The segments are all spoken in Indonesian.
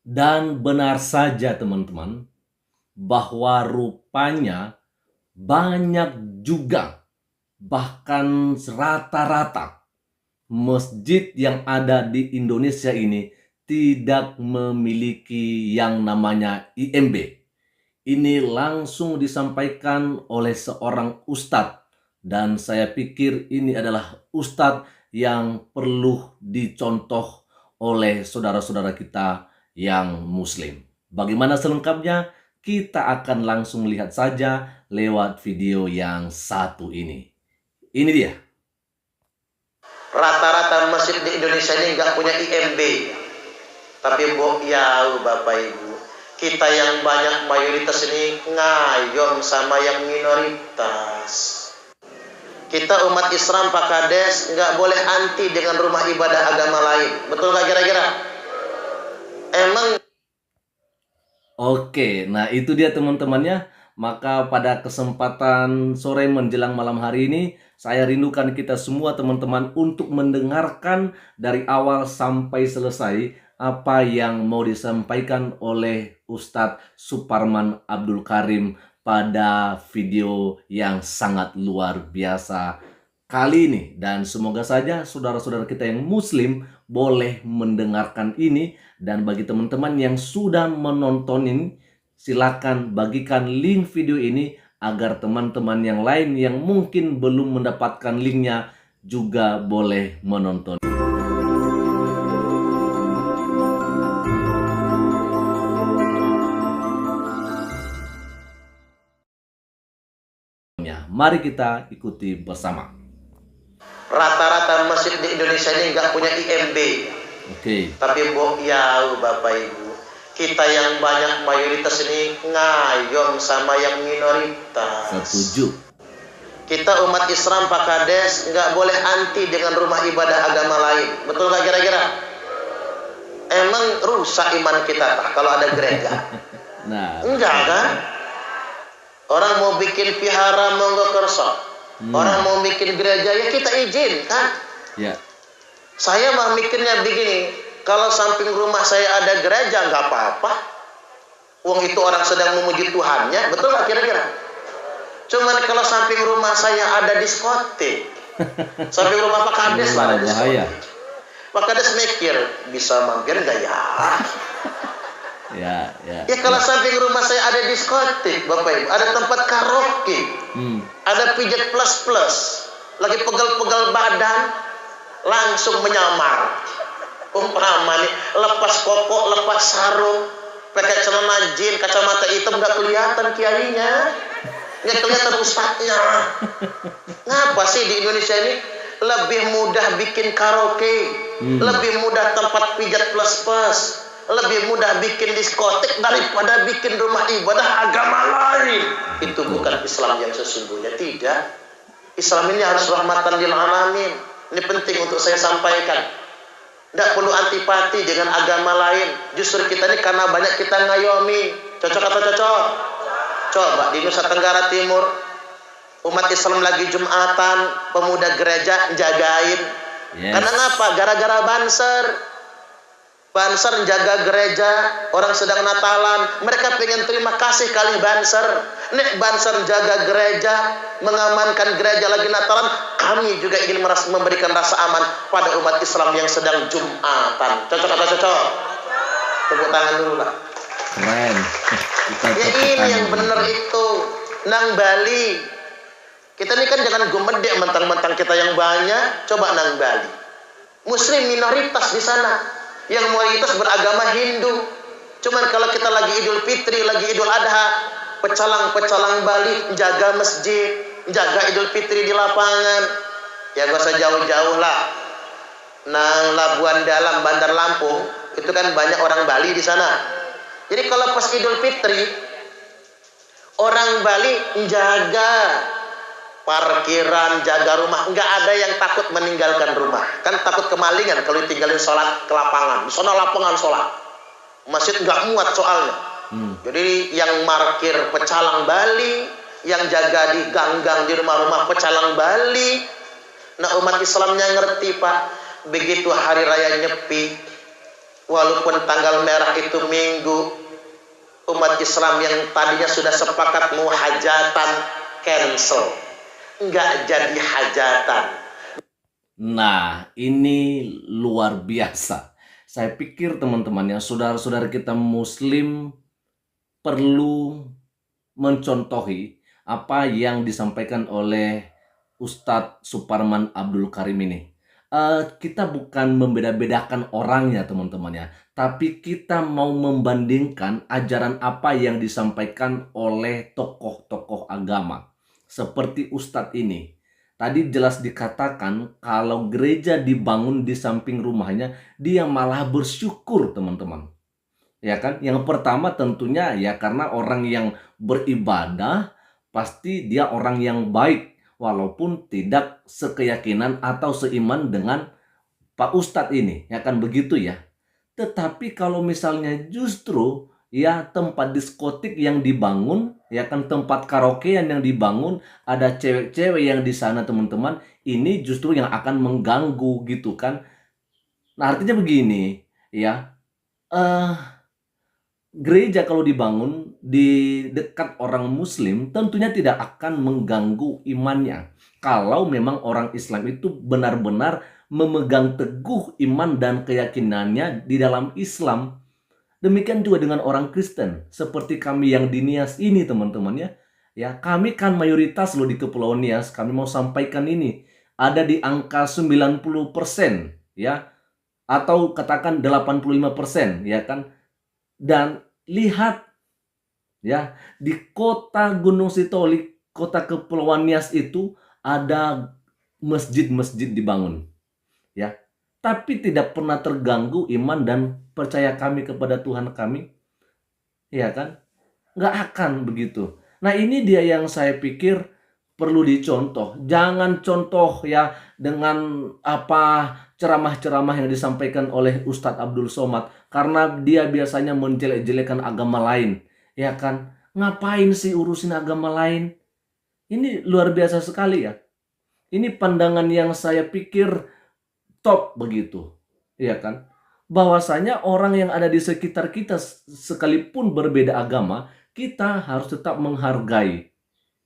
Dan benar saja teman-teman, bahwa rupanya banyak juga, bahkan rata-rata masjid yang ada di Indonesia ini tidak memiliki yang namanya IMB. Ini langsung disampaikan oleh seorang ustadz, dan saya pikir ini adalah ustadz yang perlu dicontoh oleh saudara-saudara kita yang muslim. Bagaimana selengkapnya? Kita akan langsung lihat saja lewat video yang satu ini. Ini dia. Rata-rata masjid di Indonesia ini nggak punya IMB. Tapi ya Bapak Ibu, kita yang banyak mayoritas ini ngayom sama yang minoritas. Kita umat Islam Pak Kades nggak boleh anti dengan rumah ibadah agama lain. Betul nggak kira-kira? Emang? Oke, nah itu dia teman-temannya. Maka pada kesempatan sore menjelang malam hari ini, saya rindukan kita semua teman-teman untuk mendengarkan dari awal sampai selesai apa yang mau disampaikan oleh Ustadz Suparman Abdul Karim pada video yang sangat luar biasa kali ini. Dan semoga saja saudara-saudara kita yang muslim boleh mendengarkan ini. Dan bagi teman-teman yang sudah menonton ini, silakan bagikan link video ini agar teman-teman yang lain yang mungkin belum mendapatkan linknya juga boleh menonton. Mari kita ikuti bersama. Rata-rata masjid di Indonesia ini nggak punya IMB. Oke. Tapi ya Bapak Ibu, kita yang banyak mayoritas ini ngayom sama yang minoritas. Setuju. Kita umat Islam Pak Kades nggak boleh anti dengan rumah ibadah agama lain. Betul nggak kira-kira? Emang rusak iman kita tak kalau ada gereja? Nah, enggak kan? Orang mau bikin vihara monggo kerso. Orang mau bikin gereja ya kita izin kan? Ya. Saya mah mikirnya begini, kalau samping rumah saya ada gereja nggak apa-apa. Wong itu orang sedang memuji Tuhannya, betul nggak kira-kira? Cuman kalau samping rumah saya ada diskotik, samping rumah Pak Kades ada diskotik. Pak Kades mikir, bisa mampir nggak ya? Ya kalau samping rumah saya ada diskotik, Bapak Ibu, ada tempat karaoke, ada pijat plus, lagi pegal-pegal badan, langsung menyamar. Umpama nih, lepas koko, lepas sarung, pakai celana jin, kacamata hitam, nggak kelihatan kiainya, nggak kelihatan ustadznya. Ngapa sih di Indonesia ini lebih mudah bikin karaoke, lebih mudah tempat pijat plus, lebih mudah bikin diskotik daripada bikin rumah ibadah agama lain. Itu bukan Islam yang sesungguhnya, tidak. Islam ini harus rahmatan lil alamin. Ini penting untuk saya sampaikan. Tidak perlu antipati dengan agama lain. Justru kita ini karena banyak kita ngayomi. Cocok atau cocok? Coba di Nusa Tenggara Timur, umat Islam lagi Jumatan, pemuda gereja jagain. Karena ngapa? Gara-gara banser. Banser jaga gereja, orang sedang Natalan, mereka pengen terima kasih kali Banser. Nek Banser jaga gereja, mengamankan gereja lagi Natalan, kami juga ingin memberikan rasa aman pada umat Islam yang sedang Jumatan. Cocok atau cocok? Tepuk tangan dulu lah. Keren. Ya ini yang benar itu. Nang Bali. Kita ini kan jangan gumedek mentang-mentang kita yang banyak. Coba Nang Bali. Muslim minoritas di sana. Yang mayoritas beragama Hindu. Cuman kalau kita lagi Idul Fitri, lagi Idul Adha, pecalang-pecalang Bali jaga masjid, jaga Idul Fitri di lapangan. Ya gak usah jauh-jauh lah. Nang Labuan Dalam, Bandar Lampung, itu kan banyak orang Bali di sana. Jadi kalau pas Idul Fitri, orang Bali jaga parkiran, jaga rumah, nggak ada yang takut meninggalkan rumah. Kan takut kemalingan kalau tinggalin sholat ke lapangan. Di sana lapangan sholat, masjid nggak muat soalnya. Jadi yang parkir pecalang Bali, yang jaga di gang-gang di rumah-rumah pecalang Bali. Nah umat Islamnya ngerti Pak, begitu hari raya Nyepi, Walaupun tanggal merah itu minggu, umat Islam yang tadinya sudah sepakat mau hajatan cancel, nggak jadi hajatan. Nah, ini luar biasa. Saya pikir teman-teman ya, saudara-saudara kita Muslim perlu mencontohi apa yang disampaikan oleh Ustadz Suparman Abdul Karim ini. Kita bukan membeda-bedakan orangnya teman-teman ya, tapi kita mau membandingkan ajaran apa yang disampaikan oleh tokoh-tokoh agama seperti Ustadz ini. Tadi jelas dikatakan kalau gereja dibangun di samping rumahnya, dia malah bersyukur teman-teman. Ya kan? Yang pertama tentunya ya karena orang yang beribadah pasti dia orang yang baik walaupun tidak sekeyakinan atau seiman dengan Pak Ustadz ini, ya kan begitu ya. Tetapi kalau misalnya justru ya tempat diskotik yang dibangun, ya kan tempat karaokean yang dibangun, ada cewek-cewek yang di sana teman-teman, ini justru yang akan mengganggu gitu kan. Nah artinya begini ya, gereja kalau dibangun di dekat orang Muslim tentunya tidak akan mengganggu imannya. Kalau memang orang Islam itu benar-benar memegang teguh iman dan keyakinannya di dalam Islam. Demikian juga dengan orang Kristen. Seperti kami yang di Nias ini teman-teman ya. Ya, kami kan mayoritas loh di Kepulauan Nias. Kami mau sampaikan ini. Ada di angka 90% ya. Atau katakan 85% ya kan. Dan lihat ya, di kota Gunung Sitolik, kota Kepulauan Nias itu ada masjid-masjid dibangun. Ya, tapi tidak pernah terganggu iman dan percaya kami kepada Tuhan kami. Ya kan? Nggak akan begitu. Nah ini dia yang saya pikir perlu dicontoh. Jangan contoh ya dengan apa ceramah-ceramah yang disampaikan oleh Ustadz Abdul Somad. Karena dia biasanya menjelek-jelekan agama lain. Ya kan? Ngapain sih urusin agama lain? Ini luar biasa sekali ya. Ini pandangan yang saya pikir top begitu. Ya kan? Bahwasanya orang yang ada di sekitar kita sekalipun berbeda agama, kita harus tetap menghargai.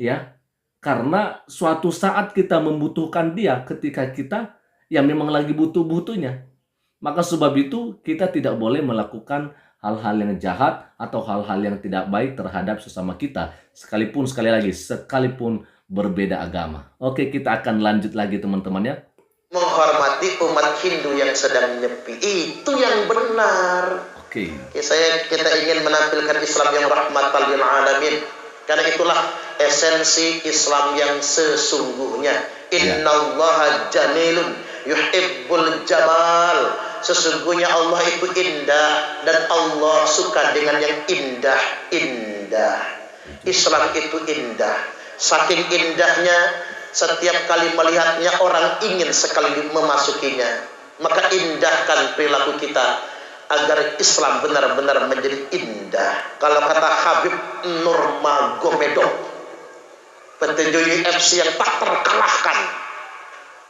Ya. Karena suatu saat kita membutuhkan dia ketika kita yang memang lagi butuh-butuhnya. Maka sebab itu kita tidak boleh melakukan hal-hal yang jahat atau hal-hal yang tidak baik terhadap sesama kita. Sekalipun sekali lagi, sekalipun berbeda agama. Oke, kita akan lanjut lagi teman-teman ya. Menghormati umat Hindu yang sedang nyepi, itu yang benar. Oke. Kita ingin menampilkan Islam yang rahmatan lil alamin. Karena itulah esensi Islam yang sesungguhnya. Innallaha jamilun yuhibbul jamal. Sesungguhnya Allah itu indah dan Allah suka dengan yang indah-indah. Islam itu indah. Saking indahnya, setiap kali melihatnya orang ingin sekali memasukinya. Maka indahkan perilaku kita agar Islam benar-benar menjadi indah. Kalau kata Habib Nurmagomedov, petinju UFC yang tak terkalahkan,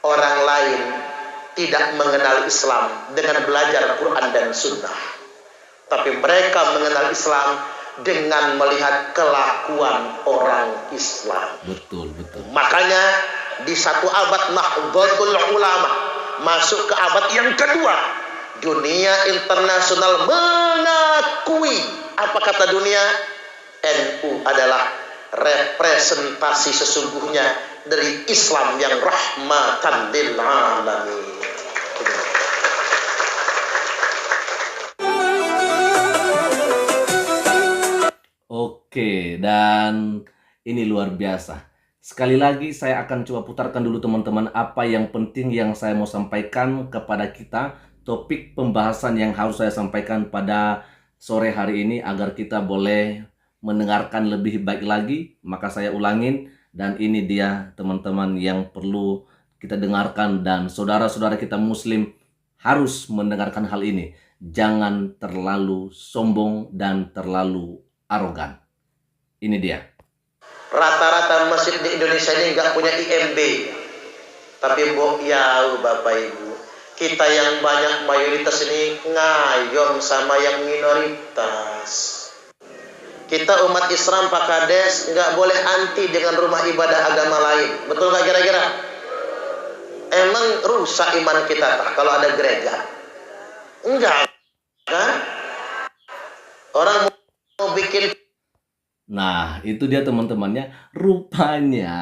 orang lain tidak mengenal Islam dengan belajar Quran dan Sunnah, tapi mereka mengenal Islam dengan melihat kelakuan orang Islam. Betul. Makanya di satu abad Nahdlatul Ulama masuk ke abad yang kedua, dunia internasional mengakui, apa kata dunia? NU adalah representasi sesungguhnya dari Islam yang rahmatan lil alamin. Oke, dan ini luar biasa. Sekali lagi saya akan coba putarkan dulu teman-teman apa yang penting yang saya mau sampaikan kepada kita. Topik pembahasan yang harus saya sampaikan pada sore hari ini agar kita boleh mendengarkan lebih baik lagi. Maka saya ulangin, dan ini dia teman-teman yang perlu kita dengarkan, dan saudara-saudara kita Muslim harus mendengarkan hal ini. Jangan terlalu sombong dan terlalu arogan. Ini dia. Rata-rata masjid di Indonesia ini nggak punya IMB. Tapi ya Bapak Ibu, kita yang banyak mayoritas ini ngayom sama yang minoritas. Kita umat Islam Pak Kades nggak boleh anti dengan rumah ibadah agama lain. Betul nggak kira-kira? Emang rusak iman kita kalau ada gereja? Enggak kan? Orang mau bikin. Nah, itu dia teman-temannya. Rupanya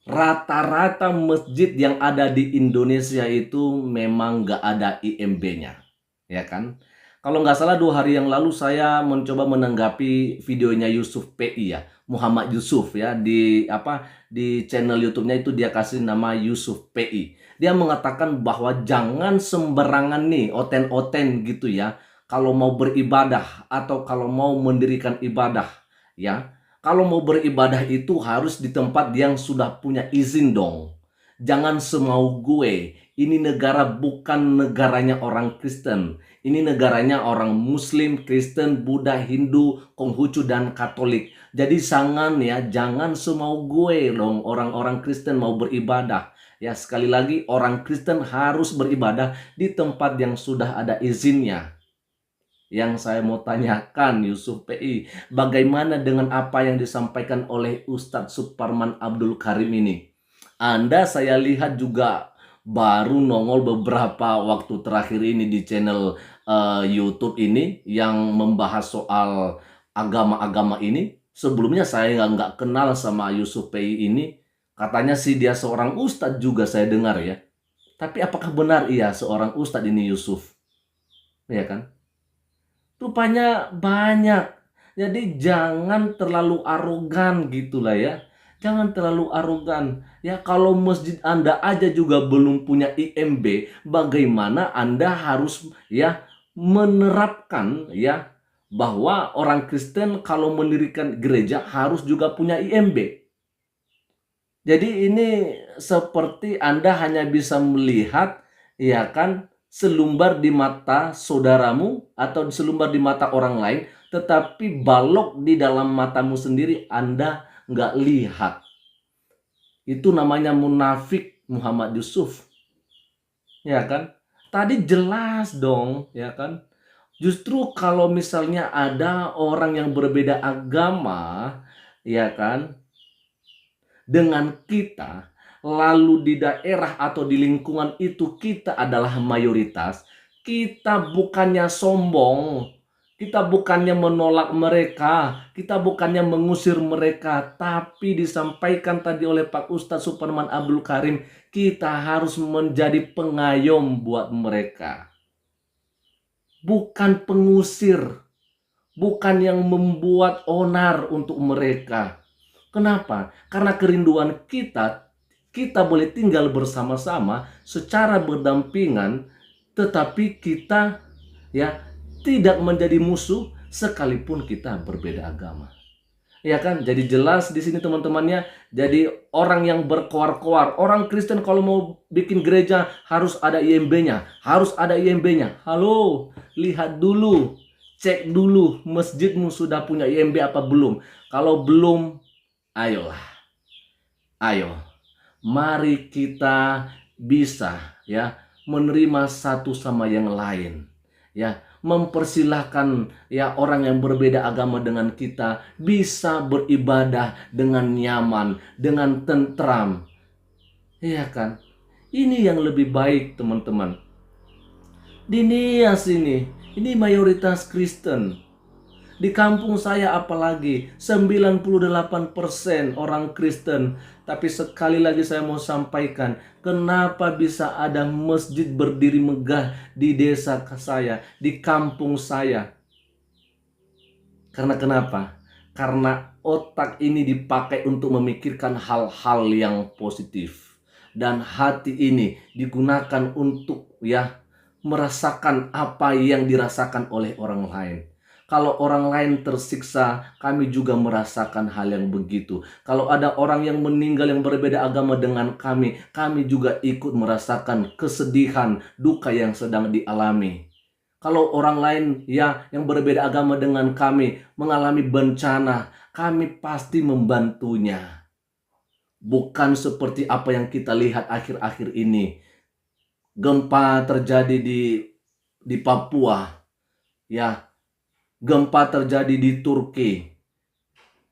rata-rata masjid yang ada di Indonesia itu memang nggak ada IMB-nya, ya kan? Kalau nggak salah 2 hari yang lalu saya mencoba menanggapi videonya Yusuf PI ya, Muhammad Yusuf ya, di channel YouTube-nya itu dia kasih nama Yusuf PI. Dia mengatakan bahwa jangan sembarangan nih oten-oten gitu ya, kalau mau beribadah atau kalau mau mendirikan ibadah ya. Kalau mau beribadah itu harus di tempat yang sudah punya izin dong. Jangan semau gue. Ini negara bukan negaranya orang Kristen. Ini negaranya orang Muslim, Kristen, Buddha, Hindu, Konghucu, dan Katolik. Jadi jangan semau gue dong orang-orang Kristen mau beribadah. Ya, sekali lagi orang Kristen harus beribadah di tempat yang sudah ada izinnya. Yang saya mau tanyakan Yusuf PI, bagaimana dengan apa yang disampaikan oleh Ustadz Suparman Abdul Karim ini? Anda saya lihat juga baru nongol beberapa waktu terakhir ini di channel YouTube ini yang membahas soal agama-agama ini. Sebelumnya saya nggak kenal sama Yusuf PI ini. Katanya sih dia seorang ustadz juga saya dengar ya. Tapi apakah benar ia seorang ustadz ini Yusuf? Ya kan? Rupanya banyak. Jadi jangan terlalu arogan gitulah ya. Jangan terlalu arogan. Ya, kalau masjid Anda aja juga belum punya IMB, bagaimana Anda harus ya menerapkan ya bahwa orang Kristen kalau mendirikan gereja harus juga punya IMB. Jadi ini seperti Anda hanya bisa melihat ya kan selumbar di mata saudaramu atau selumbar di mata orang lain, tetapi balok di dalam matamu sendiri Anda nggak lihat. Itu namanya munafik Muhammad Yusuf. Ya kan? Tadi jelas dong, ya kan? Justru kalau misalnya ada orang yang berbeda agama, ya kan, dengan kita, lalu di daerah atau di lingkungan itu kita adalah mayoritas, kita bukannya sombong, kita bukannya menolak mereka, kita bukannya mengusir mereka, tapi disampaikan tadi oleh Pak Ustadz Suparman Abdul Karim, kita harus menjadi pengayom buat mereka. Bukan pengusir, bukan yang membuat onar untuk mereka. Kenapa? Karena kerinduan kita boleh tinggal bersama-sama secara berdampingan, tetapi kita ya tidak menjadi musuh sekalipun kita berbeda agama. Ya kan? Jadi jelas di sini teman-temannya. Jadi orang yang berkoar-koar, orang Kristen kalau mau bikin gereja harus ada IMB-nya, harus ada IMB-nya. Halo, lihat dulu, cek dulu masjidmu sudah punya IMB apa belum. Kalau belum, ayolah, ayo, mari kita bisa ya menerima satu sama yang lain, ya mempersilahkan ya orang yang berbeda agama dengan kita bisa beribadah dengan nyaman, dengan tentram, ya kan? Ini yang lebih baik teman-teman. Di Nias ini mayoritas Kristen. Di kampung saya apalagi 98% orang Kristen. Tapi sekali lagi saya mau sampaikan, kenapa bisa ada masjid berdiri megah di desa saya, di kampung saya? Karena kenapa? Karena otak ini dipakai untuk memikirkan hal-hal yang positif. Dan hati ini digunakan untuk ya merasakan apa yang dirasakan oleh orang lain. Kalau orang lain tersiksa, kami juga merasakan hal yang begitu. Kalau ada orang yang meninggal yang berbeda agama dengan kami juga ikut merasakan kesedihan, duka yang sedang dialami. Kalau orang lain ya yang berbeda agama dengan kami mengalami bencana, kami pasti membantunya. Bukan seperti apa yang kita lihat akhir-akhir ini. gempa terjadi di Papua, ya, gempa terjadi di Turki.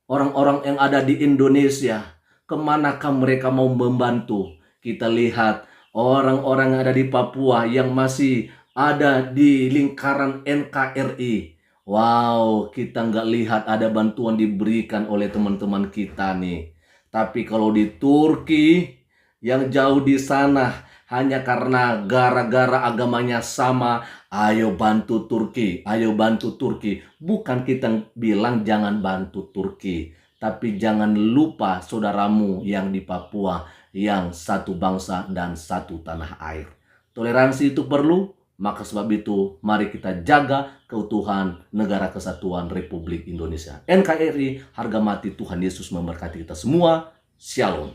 Orang-orang yang ada di Indonesia, kemanakah mereka mau membantu? Kita lihat orang-orang yang ada di Papua yang masih ada di lingkaran NKRI. Wow, kita nggak lihat ada bantuan diberikan oleh teman-teman kita nih. Tapi kalau di Turki, yang jauh di sana, hanya karena gara-gara agamanya sama, ayo bantu Turki, ayo bantu Turki. Bukan kita bilang jangan bantu Turki, tapi jangan lupa saudaramu yang di Papua, yang satu bangsa dan satu tanah air. Toleransi itu perlu, maka sebab itu mari kita jaga keutuhan Negara Kesatuan Republik Indonesia. NKRI, harga mati. Tuhan Yesus memberkati kita semua. Shalom.